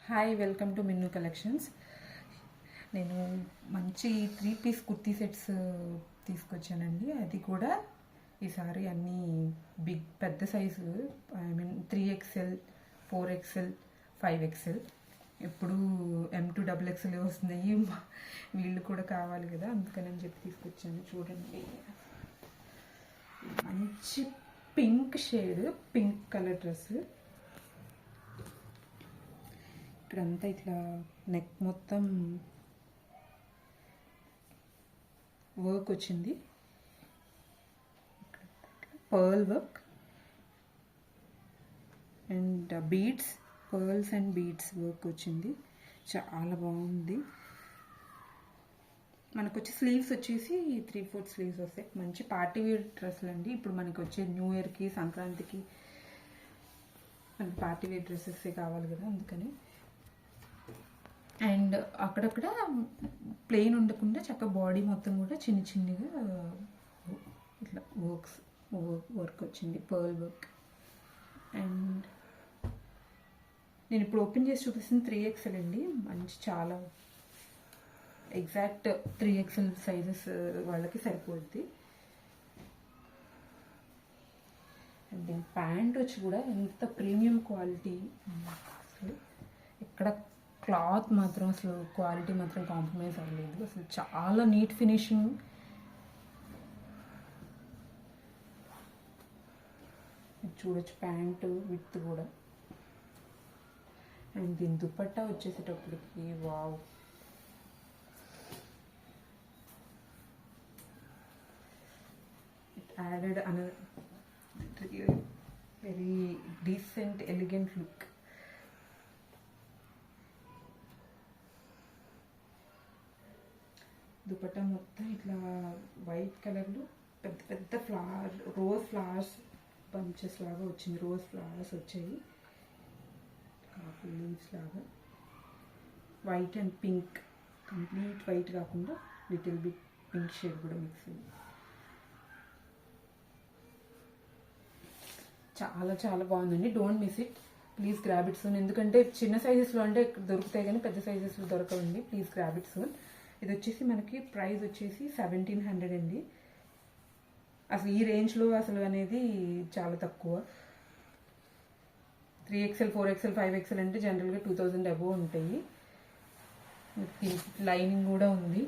Hi, welcome to Minnu collections. నేను మంచి 3 piece kurti sets తీసుకొచ్చానండి. అది కూడా ఈసారి అన్నీ పెద్ద size, I mean 3XL, 4XL, 5XL. ఎప్పుడు M2 XXL వస్తున్నాయి, వీళ్ళు కూడా కావాలి కదా, అందుకని చెప్పి తీసుకొచ్చాను. చూడండి, మంచి pink shade, pink colour dress. ఇక్కడంతా ఇట్లా నెక్ మొత్తం వర్క్ వచ్చింది, pearl work and beads, pearls and beads work వచ్చింది. చాలా బాగుంది. మనకు వచ్చి స్లీవ్స్ వచ్చేసి 3/4 స్లీవ్స్ వస్తాయి. మంచి పార్టీ వేర్ డ్రెస్సులు అండి. ఇప్పుడు మనకి వచ్చే న్యూ ఇయర్కి, సంక్రాంతికి మనకి పార్టీ వేర్ డ్రెస్సెస్ కావాలి కదా, అందుకని. అండ్ అక్కడక్కడ ప్లెయిన్ ఉండకుండా చక్కగా బాడీ మొత్తం కూడా చిన్నగా ఇట్లా వర్క్ వచ్చింది, పర్ల్ వర్క్. అండ్ నేను ఇప్పుడు ఓపెన్ చేసి చూపిస్తుంది 3XL అండి. మంచి చాలా ఎగ్జాక్ట్ 3XL సైజెస్ వాళ్ళకి సరిపోద్ది. అండ్ దీని ప్యాంట్ వచ్చి కూడా ఎంత ప్రీమియం క్వాలిటీ. అసలు ఇక్కడ క్లాత్ మాత్రం అసలు క్వాలిటీ మాత్రం కాంప్రమైజ్ అవ్వలేదు. అసలు చాలా నీట్ ఫినిషింగ్. చూడొచ్చు ప్యాంటు విత్ కూడా. అండ్ దీని దుపట్టా వచ్చేసేటప్పటికి wow, it added another very decent elegant look. Dupatta మొత్తం ఇట్లా వైట్ కలర్లో పెద్ద పెద్ద రోజ్ ఫ్లవర్స్ బంచెస్ లాగా వచ్చింది. రోజ్ ఫ్లవర్స్ వచ్చాయి, లీవ్స్ లాగా. White and pink, complete white కాకుండా లిటిల్ బిట్ పింక్ షేడ్ కూడా మిక్స్ అయింది. చాలా చాలా బాగుందండి. Don't miss it, please grab it soon. ఎందుకంటే చిన్న సైజెస్లో అంటే దొరుకుతాయి కానీ పెద్ద సైజెస్లో దొరకవండి. Please grab it soon. ఇది వచ్చేసి మనకి ప్రైస్ వచ్చేసి 1700 అండి. అసలు ఈ రేంజ్లో అసలు అనేది చాలా తక్కువ. 3XL, 4XL, 5XL అంటే జనరల్గా 2000 అబోవ్ ఉంటాయి. లైనింగ్ కూడా ఉంది.